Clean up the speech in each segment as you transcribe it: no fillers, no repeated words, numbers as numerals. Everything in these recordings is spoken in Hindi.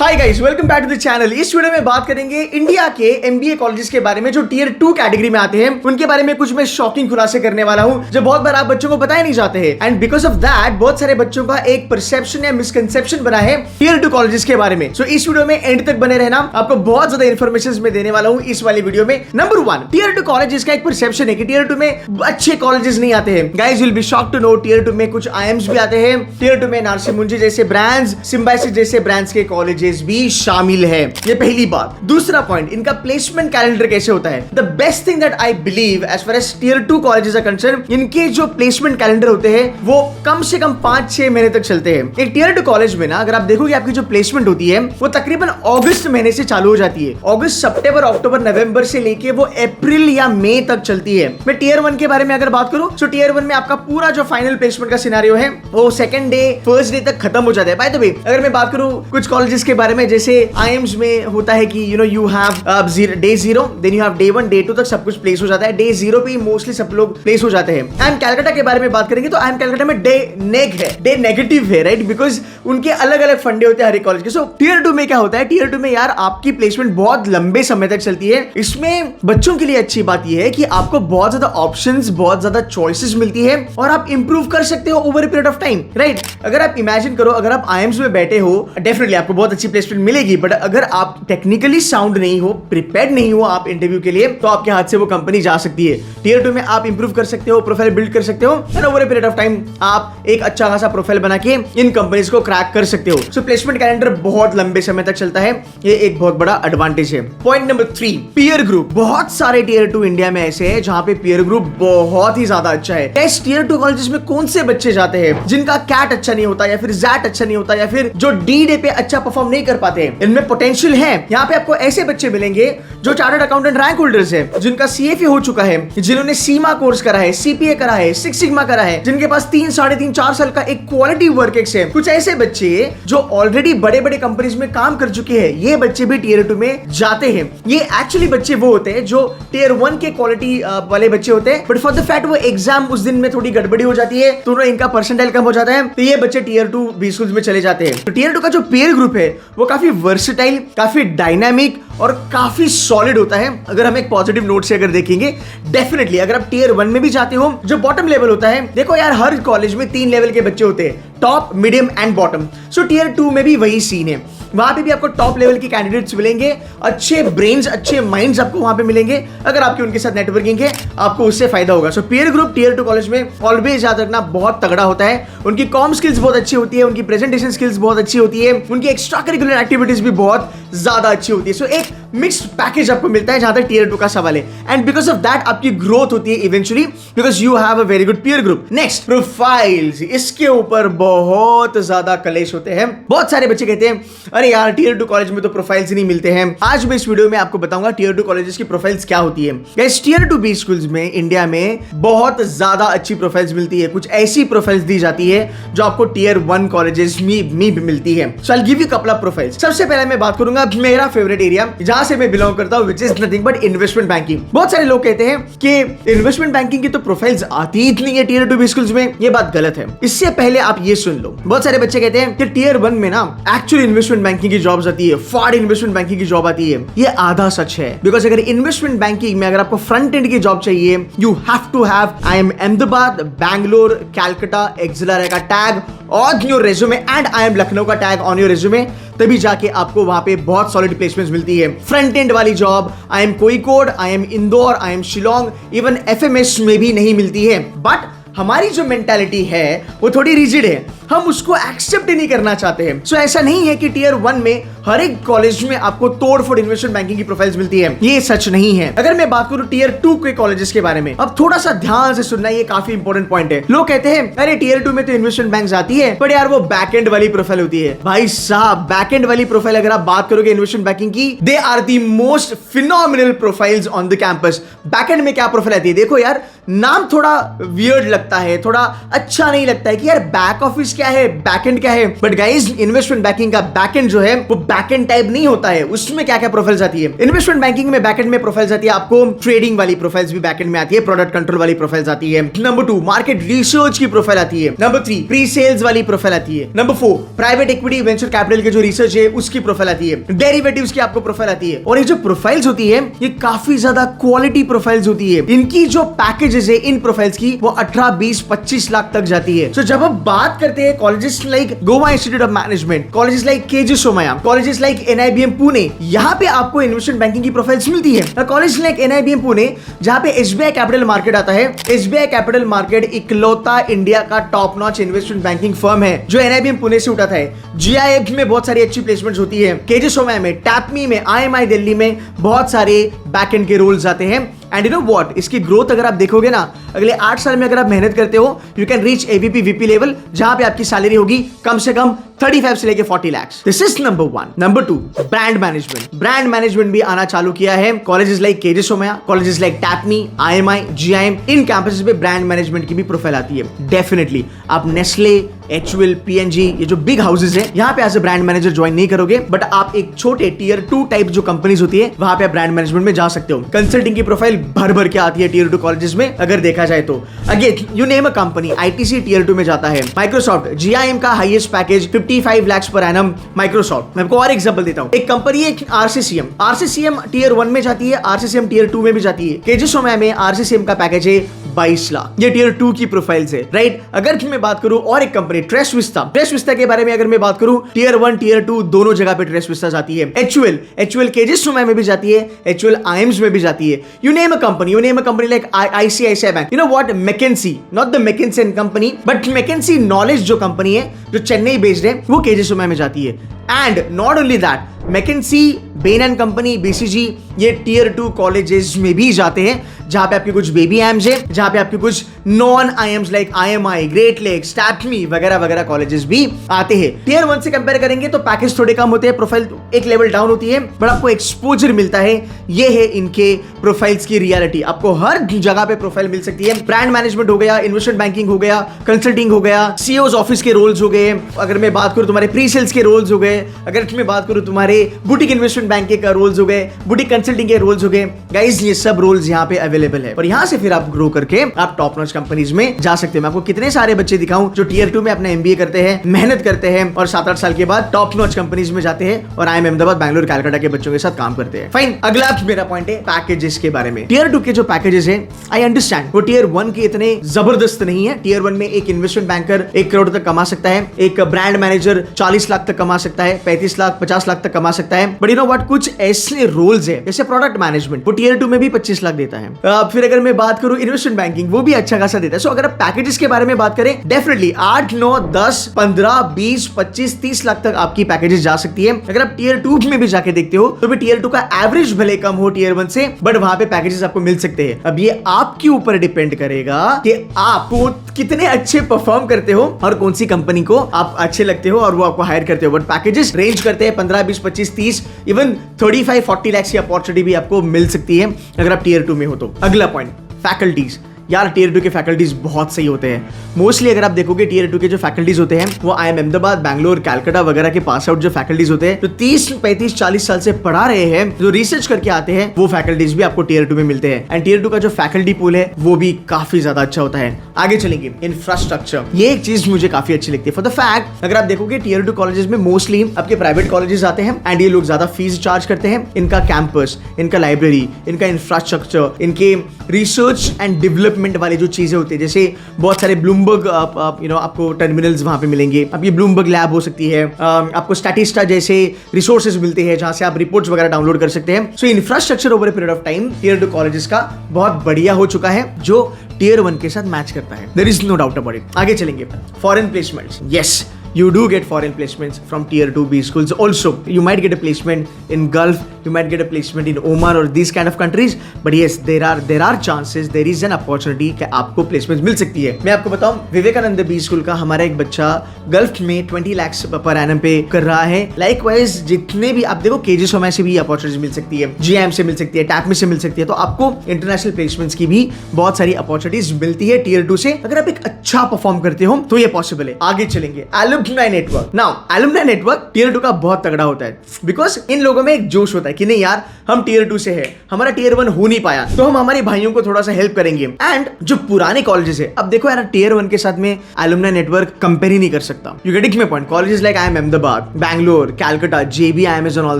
Hi guys, welcome back to the channel. इस वीडियो में बात करेंगे इंडिया के एमबीए कॉलेजेस के बारे में जो टियर 2 कैटेगरी में आते हैं। उनके बारे में कुछ मैं शॉकिंग खुलासे करने वाला हूं जो बहुत बार आप बच्चों को बताए नहीं जाते हैं। एंड बिकॉज ऑफ दैट बहुत सारे बच्चों का एक परसेप्शन या मिसकंसेप्शन बना है टियर 2 कॉलेजेस के बारे में। सो इस वीडियो में एंड तक बने रहना, आपको बहुत ज्यादा इन्फॉर्मेशन में देने वाला हूं इस वाली वीडियो में। नंबर 1, टियर 2 कॉलेजेस का एक परसेप्शन है कि टियर 2 में अच्छे कॉलेजेस नहीं आते हैं। Guys will be shocked to know tier 2 में कुछ आईएम्स भी आते हैं। टियर 2 में नार्सी मुंजी जैसे ब्रांड्स, सिम्बायोसिस जैसे ब्रांड्स के कॉलेजेस भी शामिल है। ये पहली बात। दूसरा पॉइंट, इनका प्लेसमेंट कैलेंडर कैसे होता है। The best thing that I believe as far as tier 2 colleges are concern, इनके जो प्लेसमेंट कैलेंडर होते हैं वो कम से कम 5-6 महीने तक चलते हैं। एक टियर 2 कॉलेज में ना अगर आप देखोगे आपकी जो प्लेसमेंट होती है वो तकरीबन अगस्त महीने से चालू हो जाती है। अगस्त, सितंबर, अक्टूबर, नवंबर से लेके वो अप्रैल या मई तक चलती है। मैं टियर 1 के बारे में अगर बात करूं तो टियर 1 में आपका पूरा जो फाइनल प्लेसमेंट का सिनेरियो है वो सेकंड डे, फर्स्ट डे तक खत्म हो जाता है। बाय द वे, अगर मैं बात करूं कुछ कॉलेजेस के बारे में, जैसे आईएम्स में होता है कि you have day 0, then you have day 1, day 2 तक सब कुछ प्लेस हो जाता है। डे 0 पे मोस्टली सब लोग प्लेस हो जाते हैं। आई एम कैलकाटा के बारे में बात करेंगे तो आई एम कैलकाटा में डे नेग है, डे नेगेटिव है, राइट, बिकॉज उनके अलग अलग फंडे होते हैं हर एक कॉलेज के। सो टियर 2 में क्या होता है, टियर 2 में यार आपकी प्लेसमेंट बहुत लंबे समय तक चलती है। इसमें बच्चों के लिए अच्छी बात यह है कि आपको बहुत ज्यादा ऑप्शंस, बहुत ज्यादा चॉइसेस मिलती है और आप इंप्रूव कर सकते हो over a period of time, right. अगर आप इमेजिन करो, अगर आप आईएम्स में बैठे हो, डेफिनेटली आपको बहुत अच्छी प्लेसमेंट मिलेगी, बट अगर आप टेक्निकली साउंड नहीं हो, प्रिपेयर्ड नहीं हो आप इंटरव्यू के लिए, तो आपके हाथ से वो कंपनी जा सकती है। टियर 2 में आप इंप्रूव कर सकते हो, प्रोफाइल बिल्ड कर सकते हो and over a period of time आप एक अच्छा खासा प्रोफाइल बना के इन कंपनीज को क्रैक कर सकते हो। सो प्लेसमेंट कैलेंडर बहुत लंबे समय तक चलता है, ये एक बहुत बड़ा एडवांटेज है। Point number 3, peer group. बहुत सारे टियर 2 इंडिया में ऐसे हैं जहां पे पीयर ग्रुप बहुत ही ज्यादा अच्छा है। टेस्ट टियर 2 कॉलेजेस में कौन से बच्चे जाते हैं जिनका कैट अच्छा नहीं होता या फिर जैट अच्छा नहीं होता या फिर जो डी डे पे अच्छा परफॉर्म नहीं कर पाते हैं। इनमें पोटेंशियल है। यहाँ पे आपको ऐसे बच्चे मिलेंगे जो चार्टर्ड अकाउंटेंट रैंक होल्डर्स है, जिनका सीएफए हो चुका है, जिन्होंने सीमा कोर्स करा है, सीपीए करा है, सिक्स सिग्मा करा है, जिनके पास 3-3.5-4 साल का एक क्वालिटी वर्क एक्स है। कुछ ऐसे बच्चे जो ऑलरेडी बड़े बड़े कंपनीज में काम कर चुके हैं, ये बच्चे भी टियर 2 में जाते हैं। ये एक्चुअली बच्चे वो होते हैं जो टियर 1 के क्वालिटी वाले बच्चे होते हैं, बट फॉर द फैक्ट वो एग्जाम उस दिन में थोड़ी गड़बड़ी हो जाती है तो इनका परसेंटाइल कम हो जाता है, तो ये बच्चे टियर 2 बी स्कूल्स में चले जाते हैं। तो टियर 2 का जो पीयर ग्रुप है वो काफी वर्सेटाइल, काफी डायनामिक और काफी सॉलिड होता है। अगर हम एक पॉजिटिव नोट से अगर देखेंगे, डेफिनेटली अगर आप टियर 1 में भी जाते हो, जो बॉटम लेवल होता है, देखो यार हर कॉलेज में 3 लेवल के बच्चे होते हैं, top, medium and bottom. So tier 2 में भी वही सीन है। वहां पे भी आपको टॉप लेवल के कैंडिडेट्स मिलेंगे, अच्छे ब्रेन्स, अच्छे माइंड्स आपको वहां पे मिलेंगे। अगर आपकी उनके साथ नेटवर्किंग है आपको उससे फायदा होगा। सो पीयर ग्रुप टियर 2 कॉलेज में ऑलवेज याद रखना बहुत तगड़ा होता है। उनकी कॉम स्किल्स बहुत अच्छी होती है, उनकी प्रेजेंटेशन स्किल्स बहुत अच्छी होती है, उनकी एक्स्ट्रा करिकुलर एक्टिविटीज भी बहुत ज्यादा अच्छी होती है। सो एक मिक्स्ड पैकेज आपको मिलता है जहां तक टियर 2 का सवाल है। एंड बिकॉज ऑफ दैट आपकी ग्रोथ होती है eventually, because you have a very good peer group. Next, profiles. इसके ऊपर बहुत ज्यादा कलेश होते हैं। बहुत सारे बच्चे कहते हैं अरे यार टियर 2 कॉलेज में तो प्रोफाइल्स नहीं मिलते हैं। आज मैं इस वीडियो में आपको बताऊंगा टियर 2 कॉलेजेस की प्रोफाइल्स क्या होती है। गाइस, टियर 2 बी स्कूल्स में इंडिया में बहुत ज्यादा अच्छी प्रोफाइल्स मिलती है। कुछ ऐसी प्रोफाइल्स दी जाती है जो आपको टियर 1 कॉलेजेस में भी मिलती है। So I will give you couple of profiles. सबसे पहले मैं बात करूंगा मेरा फेवरेट एरिया जहां से मैं बिलोंग करता हूं, which is nothing but investment banking. बहुत सारे लोग कहते हैं कि इन्वेस्टमेंट बैंकिंग की तो प्रोफाइल्स आती ही नहीं है टियर 2 बी स्कूल्स में। ये बात गलत है। इससे पहले आप ये सुन लो, बहुत सारे बच्चे कहते हैं कि टियर 1 में ना एक्चुअली इन्वेस्टमेंट बैंकिंग की जॉब्स आती है, फॉर इन्वेस्टमेंट बैंकिंग की जॉब आती है। ये आधा सच है, बिकॉज अगर इन्वेस्टमेंट बैंकिंग में अगर आपको फ्रंट एंड की जॉब चाहिए, you have to have IIM Ahmedabad, Bangalore, Calcutta, accelerator का tag on your resume and IIM Lucknow का टैग ऑन योर रेज्यूमे, तभी जाके आपको वहां पे बहुत सॉलिड प्लेसमेंट्स मिलती है। फ्रंट एंड वाली job IIM Kozhikode, IIM Indore, IIM Shillong, even FMS में भी नहीं मिलती है। बट हमारी जो मेंटालिटी है वो थोड़ी रिजिड है, हम उसको एक्सेप्ट ही नहीं करना चाहते हैं। सो ऐसा नहीं है कि टियर 1 में हर एक कॉलेज में आपको तोड़फोड़ इन्वेस्टमेंट बैंकिंग की प्रोफाइल्स मिलती है, ये सच नहीं है। अगर मैं बात करूं टियर 2 के कॉलेजेस के बारे में, अब थोड़ा सा ध्यान से सुनना, ये काफी इंपॉर्टेंट पॉइंट है। लोग कहते हैं अरे टियर 2 में तो इन्वेस्टमेंट बैंक आती है, पर यार वो बैक एंड वाली प्रोफाइल होती है। भाई साहब, बैक एंड वाली प्रोफाइल अगर आप बात करोगे इन्वेस्टमेंट बैंकिंग की, they are the most phenomenal profiles on the campus. Back end में क्या प्रोफाइल आती है, देखो यार नाम थोड़ा वियर्ड लगता है, थोड़ा अच्छा नहीं लगता है कि यार बैक ऑफिस क्या है, बैकएंड क्या है। बट गाइस इन्वेस्टमेंट बैंकिंग का बैकएंड जो है वो बैकएंड टाइप नहीं होता है। उसमें क्या क्या प्रोफाइल्स आती है इन्वेस्टमेंट बैंकिंग में, बैकएंड में प्रोफाइल्स आती है आपको ट्रेडिंग वाली प्रोफाइल्स भी बैकएंड में आती है, प्रोडक्ट कंट्रोल वाली प्रोफाइल्स आती है। नंबर 2 मार्केट रिसर्च की प्रोफाइल आती है। नंबर 3 प्री सेल्स वाली प्रोफाइल आती है। Number 4 private equity venture capital के जो रिसर्च है उसकी प्रोफाइल आती है। डेरिवेटिव्स की आपको प्रोफाइल आती है। और ये जो प्रोफाइल्स होती है ये काफी ज्यादा क्वालिटी प्रोफाइल्स होती है। इनकी जो पैकेजेस है इन प्रोफाइल्स की वो 18, 20, 25 लाख तक जाती है। तो जब हम बात करते हैं colleges like Goa institute of management, colleges like KG Somaiya, colleges like NIBM Pune, यहाँ पे आपको इन्वेस्टमेंट बैंकिंग की प्रोफाइल्स मिलती है। कॉलेज लाइक एनआईबीएम पुणे जहाँ पे एसबीआई कैपिटल मार्केट आता है। एसबीआई कैपिटल मार्केट इकलौता इंडिया का top notch investment banking firm है जो एनआईबीएम पुणे से उठाता है। जीआईएफ में बहुत सारी अच्छी प्लेसमेंट्स होती है। केजी सोमया में, टैपमी में, आईएमआई दिल्ली में बहुत सारे बैकएंड के रोल्स आते हैं। एंड यू नो व्हाट, इसकी ग्रोथ अगर आप देखोगे ना अगले 8 साल में अगर आप मेहनत करते हो you can reach AVP VP level जहां पे आपकी सैलरी होगी कम से कम 35 से लेके 40 lakh. This is number 1। Number 2 brand management. Brand management भी आना चालू किया है। Colleges like KJ Somaiya, colleges like TAPMI, IMI, GIM, in campuses पे ब्रांड मैनेजमेंट की भी प्रोफाइल आती है। डेफिनेटली आप नेस्ले, एचयूएल, पीएनजी, ये जो बिग हाउसेस है यहाँ पे as a brand manager join नहीं करोगे, बट आप एक छोटे टियर 2 टाइप जो कंपनीज होती है वहां पे आप ब्रांड मैनेजमेंट में जा सकते हो। कंसल्टिंग की प्रोफाइल भर भर के आती है टियर 2 कॉलेजेस में अगर देखा जाए तो। Again you name a company, ITC tier 2 में जाता है। माइक्रोसॉफ्ट, जीआईएम का highest package 55 lakh per annum Microsoft. मैं आपको और एग्जांपल देता हूं। एक कंपनी है आरसीसीएम, आरसीसीएम टियर 1 में जाती है, आरसीसीएम टियर 2 में भी जाती है। केजी सोमया में आरसीसीएम का पैकेज है 22 लाख। ये टियर 2 की प्रोफाइल्स है, राइट। अगर मैं बात करूं और एक कंपनी ट्रेस विस्ता के बारे में अगर मैं बात करूं, टियर 1 टियर 2 दोनों जगह पे ट्रेस विस्ता जाती है। एचयूएल केजी सोमया में भी जाती है, एचयूएल आईएम्स में भी जाती है। You name a company like ICICI bank, you know what, McKinsey, not the McKinsey and company but McKinsey knowledge जो कंपनी है जो चेन्नई बेस्ड है वो केजी सोमया में जाती है। And not only that, McKinsey, Ben and company, BCG, ये टियर 2 कॉलेजेस में भी जाते हैं जहां पे आपके कुछ बेबी आईएम्स है, जहां पे आपके कुछ non IIMs like IMI, great lakes, TAPMI वगैरह वगैरह कॉलेजेस भी आते हैं। टियर 1 से कंपेयर करेंगे तो पैकेज थोड़े कम होते हैं, प्रोफाइल एक लेवल डाउन होती है, बट आपको एक्सपोजर मिलता है। ये है इनके प्रोफाइल्स की रियलिटी। आपको हर जगह पे प्रोफाइल मिल सकती है। ब्रांड मैनेजमेंट हो गया, इन्वेस्टमेंट बैंकिंग हो गया, कंसल्टिंग हो गया, सीईओज ऑफिस के रोल्स हो गए, अगर मैं बात करूं तुम्हारे प्री सेल्स के रोल्स हो गए, अगर मैं बात करूं तुम्हारे बुटीक इन्वेस्टमेंट बैंक के रोल्स हो गए, बुटीक कंसल्टिंग के रोल्स हो गए। गाइस ये सब रोल्स यहाँ पे अवेलेबल है और यहाँ से फिर आप ग्रो करके आप टॉप नॉच कंपनीज में जा सकते हैं। मैं आपको कितने सारे बच्चे दिखाऊं जो टियर 2 में अपना एमबीए करते हैं, मेहनत करते हैं और 7-8 साल के बाद टॉप नॉच कंपनीज में जाते हैं और आईएम अहमदाबाद, बैंगलोर, कलकत्ता के बच्चों के साथ काम करते हैं। फाइन, अगला मेरा पॉइंट है पैकेजेस के बारे में। टियर 2 के जो पैकेजेस है आई अंडरस्टैंड वो टियर 1 के इतने जबरदस्त नहीं है। टियर 1 में एक इन्वेस्टमेंट बैंकर 1 करोड़ तक कमा सकता है, एक ब्रांड मैनेजर 40 लाख तक कमा सकता है, 35 लाख 50 लाख तक कमा सकता है। बट यू नो व्हाट, कुछ ऐसे रोल्स है जैसे प्रोडक्ट मैनेजमेंट, वो टियर 2 में भी 25 लाख देता है। फिर अगर मैं बात करूं इन्वेस्टमेंट बैंकिंग, वो भी अच्छा खासा देता है। सो अगर आप पैकेजेस के बारे में बात करें, डेफिनेटली 8, 9, 10, 15, 20, 25, 30 लाख तक आपकी पैकेजेस जा सकती है। अगर आप टियर 2 में भी जाके देखते हो तो भी टियर 2 का एवरेज भले कम हो टियर 1 से, बट वहां पे पैकेजेस आपको मिल सकते हैं। अब ये आपके ऊपर डिपेंड करेगा कि आपको कितने अच्छे परफॉर्म करते हो और कौन सी कंपनी को आप अच्छे लगते हो और वो आपको हायर करते हो। बट पैकेजेस रेंज करते हैं 15, 20, 25, 30, इवन 35, 40 लाख की अपॉर्चुनिटी भी आपको मिल सकती है अगर आप टियर 2 में हो तो। अगला पॉइंट, फैकल्टीज। यार टियर 2 के फैकल्टीज बहुत सही होते हैं। मोस्टली अगर आप देखोगे टियर 2 के जो फैकल्टीज होते हैं वो आईएम अहमदाबाद, बैंगलोर, कलकत्ता वगैरह के पास आउट जो फैकल्टीज होते हैं जो 30, 35, 40 साल से पढ़ा रहे हैं, जो रिसर्च करके आते हैं, वो फैकल्टीज भी आपको टियर 2 में मिलते हैं। एंड टियर 2 का जो फैकल्टी पूल है वो भी काफी ज्यादा अच्छा होता है। आगे चलेंगे, इंफ्रास्ट्रक्चर, ये एक चीज मुझे काफी अच्छी लगती है। फॉर द फैक्ट अगर आप देखोगे टियर 2 कॉलेजेस में मोस्टली आपके प्राइवेट कॉलेजेस आते हैं एंड ये लोग ज्यादा फीस चार्ज करते हैं। इनका कैंपस, इनका लाइब्रेरी, इनका इंफ्रास्ट्रक्चर, इनके रिसर्च एंड डेवलपमेंट वाले जो चीजें होती है, जैसे बहुत सारे ब्लूमबर्ग आपको टर्मिनल्स वहां पे मिलेंगे। अब ये ब्लूमबर्ग लैब हो सकती है, आपको स्टैटिस्टा जैसे रिसोर्सेज मिलते हैं जहां से आप रिपोर्ट्स वगैरह डाउनलोड कर सकते हैं। So infrastructure over a period of time tier 2 colleges का बहुत बढ़िया हो चुका है जो टियर 1 के साथ मैच करता है। There is no doubt about it. आगे चलेंगे, foreign placements. Yes, you do get foreign placements from tier 2 B schools also. You might get a placement in Gulf, you might get a placement in Oman or these kind of countries, but yes, there are chances, there is an opportunity कि आपको प्लेसमेंट मिल सकती है। मैं आपको बताऊं, विवेकानंद बी स्कूल का हमारा एक बच्चा गल्फ में 20 लाख पर एनम पे कर रहा है। लाइकवाइज जितने भी आप देखो, केजी सोमा से भी अपॉर्चुनिटी मिल सकती है, जीएम से मिल सकती है, टैप में से मिल सकती है, तो आपको इंटरनेशनल प्लेसमेंट्स की भी बहुत सारी अपॉर्चुनिटीज मिलती है टियर 2 से। अगर आप एक अच्छा परफॉर्म करते हो तो ये पॉसिबल है। आगे चलेंगे, alumni network. Now alumni network tier 2 का बहुत तगड़ा होता है, बिकॉज इन लोगों में एक जोश होता है कि नहीं यार, हम टियर 2 से है, हमारा टियर 1 हो नहीं पाया, तो हम हमारे भाइयों को थोड़ा सा हेल्प करेंगे। एंड जो पुराने कॉलेजेस है, अब देखो यार, टियर 1 के साथ में एलुमनाई नेटवर्क कंपेयर ही नहीं कर सकता। You getting my point? Colleges like IIM Ahmedabad, Bangalore, Calcutta, JB, IIMS and all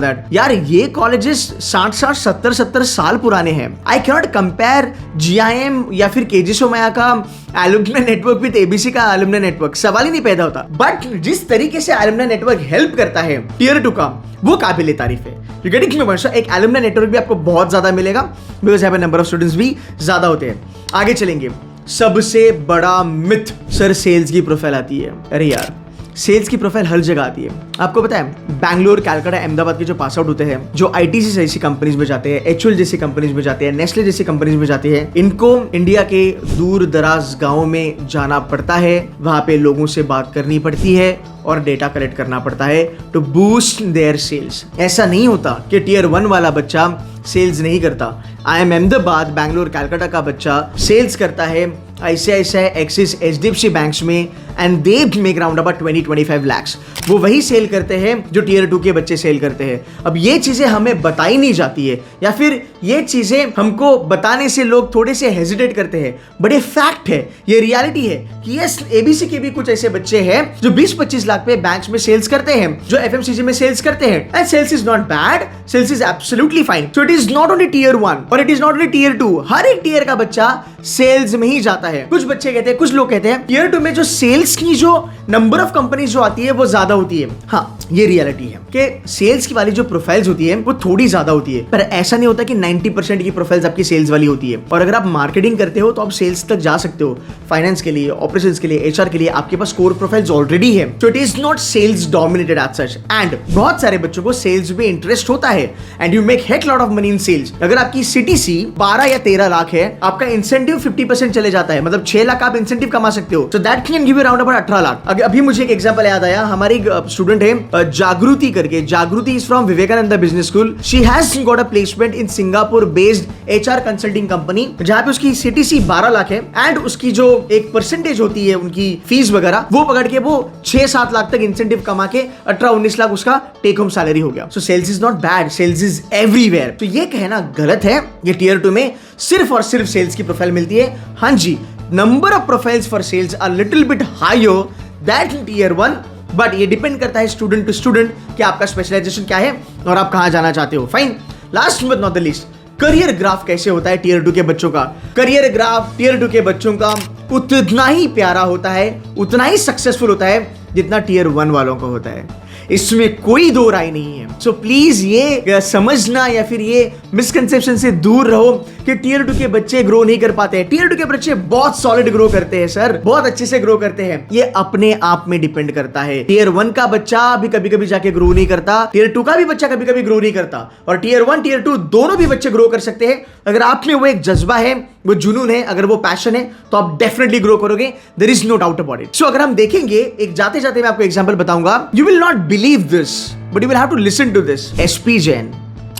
that, यार ये कॉलेजेस 60 70 साल पुराने हैं। I can not compare GIM या फिर केजी सोमैया का एलुमनाई नेटवर्क विद ABC का एलुमनाई नेटवर्क, सवाल ही नहीं पैदा होता। बट जिस तरीके से एलुमनाई नेटवर्क हेल्प करता है टियर 2 का, वो काबिल तारीफ है। You getting me point? एक एलुमनाई नेटवर्क भी आपको बहुत ज्यादा मिलेगा, बिकॉज यहाँ पे नंबर ऑफ स्टूडेंट्स भी ज्यादा होते हैं। आगे चलेंगे, सबसे बड़ा मिथ, सर सेल्स की प्रोफाइल आती है। अरे यार, सेल्स की प्रोफाइल हर जगह आती है। आपको पता है, बैंगलोर, कैलकाटा, अहमदाबाद के जो पास आउट होते हैं, जो ITC जैसी कंपनीज में जाते हैं, HUL जैसी कंपनीज में जाते हैं, नेस्ले जैसी कंपनीज में जाते हैं, इनको इंडिया के दूर दराज गाँव में जाना पड़ता है, वहां पे लोगों से बात करनी पड़ती है और डेटा कलेक्ट करना पड़ता है टू बूस्ट देयर सेल्स। ऐसा नहीं होता कि टियर 1 वाला बच्चा सेल्स नहीं करता। IIM अहमदाबाद, बैंगलोर, कैलकाटा का बच्चा सेल्स करता है ICICI, एक्सिस, HDFC बैंक्स में, and they make round about 20-25 lakhs। वो वही सेल करते हैं जो टियर 2 के बच्चे सेल करते हैं। अब ये चीजें हमें बताई नहीं जाती है, या फिर ये चीजें हमको बताने से लोग थोड़े से हेजिटेट करते हैं, बट ये फैक्ट है, ये रियलिटी है कि यस, ABC के भी कुछ ऐसे बच्चे हैं जो 20-25 लाख पे बैंक्स में सेल्स करते हैं, जो FMCG में सेल्स करते हैं, and sales is not bad, sales is absolutely fine. So it is not only tier 1 और it is not only tier 2, हर एक टियर का बच्चा सेल्स में ही जाता है। कुछ बच्चे कहते हैं, कुछ लोग कहते हैं टियर 2 में जो सेल्स की जो नंबर ऑफ कंपनीज जो आती है वो ज्यादा होती है। हाँ, ये रियलिटी है कि सेल्स की वाली जो प्रोफाइल्स होती है वो थोड़ी ज्यादा होती है, पर ऐसा नहीं होता कि 90% की प्रोफाइल्स आपकी सेल्स वाली होती है। और अगर आप मार्केटिंग करते हो तो आप सेल्स तक जा सकते हो, फाइनेंस के लिए, ऑपरेशंस के लिए, HR के लिए आपके पास कोर प्रोफाइल्स ऑलरेडी है। So it is not sales dominated as such. And बहुत सारे बच्चों को सेल्स में इंटरेस्ट होता है, and you make heck lot of money in sales. अगर आपकी CTC 12 या 13 लाख है, आपका इंसेंटिव 50% चले जाता है, मतलब 6 लाख आप इंसेंटिव कमा सकते हो। So that can give you around about 18 lakh. अभी मुझे एक एग्जांपल याद आया, हमारी स्टूडेंट है जागृति करके, Jagriti is from Vivekanand business school. She has got a placement in Singapore based HR consulting company, जहां पे उसकी CTC 12 लाख है, एंड उसकी जो एक परसेंटेज होती है उनकी फीस वगैरह, वो पकड़ के वो 6-7 लाख तक इंसेंटिव कमा के 18-19 लाख उसका टेक होम सैलरी हो गया। So sales is not bad, sales is everywhere. तो ये कहना गलत है ये टियर 2 में सिर्फ और सिर्फ सेल्स की प्रोफाइल मिलती है। हाँ जी, number of profiles for sales are little bit higher that tier 1, but ये डिपेंड करता है स्टूडेंट टू स्टूडेंट कि आपका स्पेशलाइजेशन क्या है और आप कहां जाना चाहते हो। Fine, last but not the least, career graph कैसे होता है टियर 2 के बच्चों का? करियर ग्राफ टियर 2 के बच्चों का उतना ही प्यारा होता है, उतना ही सक्सेसफुल होता है जितना टियर 1 वालों का होता है, इसमें कोई दो राय नहीं है। सो प्लीज ये समझना या फिर ये मिसकंसेप्शन से दूर रहो कि टियर 2 के बच्चे ग्रो नहीं कर पाते हैं। टियर 2 के बच्चे बहुत सॉलिड ग्रो करते हैं सर, बहुत अच्छे से ग्रो करते हैं। ये अपने आप में डिपेंड करता है। टियर 1 का बच्चा भी कभी कभी जाके ग्रो नहीं करता, टियर 2 का भी बच्चा कभी कभी ग्रो नहीं करता, और टियर 1 टियर 2 दोनों भी बच्चे ग्रो कर सकते हैं। अगर आप में वो एक जज्बा है, वो जुनून है, अगर वो पैशन है, तो आप डेफिनेटली ग्रो करोगे, there is no doubt about it. So अगर हम देखेंगे, एक जाते जाते मैं आपको एग्जांपल बताऊंगा, you will not believe this but you will have to listen to this. SP Jain,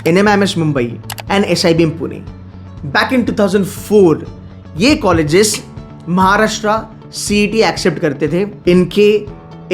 NMIMS Mumbai and SIBM Pune, back in 2004 ये कॉलेजेस महाराष्ट्र CET एक्सेप्ट करते थे इनके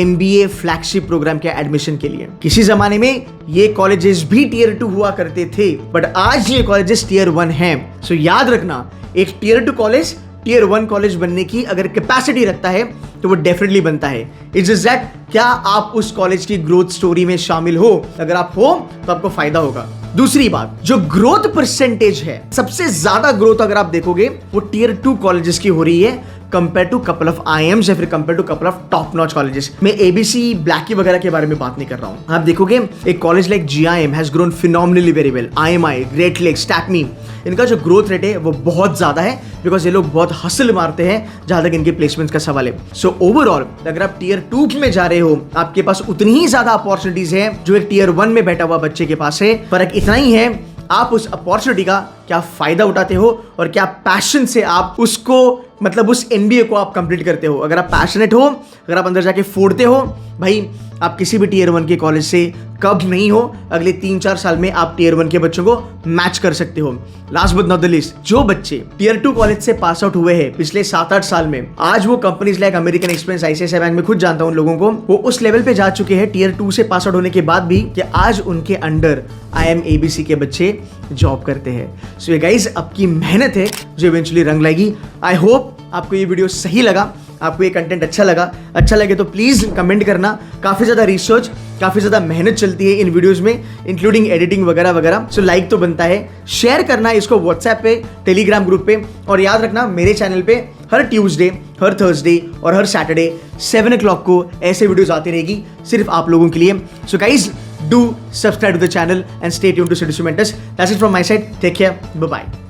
MBA फ्लैगशिप प्रोग्राम के एडमिशन के लिए। किसी जमाने में ये कॉलेजेस भी टियर 2 हुआ करते थे, बट आज ये कॉलेजेस टियर 1 हैं। सो याद रखना, एक टियर 2 कॉलेज टियर 1 कॉलेज बनने की अगर कैपेसिटी रखता है तो वो डेफिनेटली बनता है। इट्स जस्ट दैट क्या आप उस कॉलेज की ग्रोथ स्टोरी में शामिल हो? अगर आप हो तो आपको फायदा होगा। दूसरी बात, जो ग्रोथ परसेंटेज है, सबसे ज्यादा ग्रोथ अगर आप देखोगे वो टियर 2 कॉलेजेस की हो रही है compare to couple of IIMs या फिर compare to couple of top notch colleges. मैं ABC, ब्लैकी वगैरह के बारे में बात नहीं कर रहा हूँ। आप देखोगे एक college like GIM has grown phenomenally very well. IMI, great lakes, TAPMI, इनका जो ग्रोथ रेट है वो बहुत ज्यादा है बिकॉज ये लोग बहुत हसल मारते हैं जहां तक इनके प्लेसमेंट्स का सवाल है। सो ओवरऑल अगर आप टियर 2 में जा रहे हो, आपके पास उतनी ही ज्यादा अपॉर्चुनिटीज है जो एक टियर 1 में बैठा हुआ बच्चे के पास है। फर्क इतना ही है आप उस अपॉर्चुनिटी का क्या फायदा उठाते हो और क्या पैशन से आप उसको मतलब उस MBA को आप कंप्लीट करते हो। अगर आप पैशनेट हो, अगर आप अंदर जाके फोड़ते हो, भाई आप किसी भी टियर 1 के कॉलेज से कब नहीं हो, अगले 3-4 साल में आप टियर 1 के बच्चों को मैच कर सकते हो। Last but not the least, जो बच्चे टियर 2 कॉलेज से पास आउट हुए हैं पिछले 7-8 साल में, आज वो companies like American express, ICICI bank में खुद जानता हूं उन लोगों को, वो उस लेवल पे जा चुके हैं टियर 2 से पास आउट होने के बाद भी कि आज उनके अंडर IIM ABC के बच्चे जॉब करते हैं। सो ये गाइस आपकी मेहनत है जो इवेंचुअली रंग लाएगी। आई होप आपको ये वीडियो सही लगा, आपको ये कंटेंट अच्छा लगा। अच्छा लगे तो प्लीज कमेंट करना। काफी ज्यादा रिसर्च, काफी ज्यादा मेहनत चलती है इन वीडियोस में, इंक्लूडिंग एडिटिंग वगैरह वगैरह। सो लाइक तो बनता है, शेयर करना इसको व्हाट्सएप पे, टेलीग्राम ग्रुप पे, और याद रखना मेरे चैनल पे हर ट्यूसडे, हर थर्सडे और हर सैटरडे 7 o'clock को ऐसे वीडियोस आती रहेगी सिर्फ आप लोगों के लिए। So guys do subscribe to the channel and stay tuned to City Mentors. That's it from my side, take care, bye bye.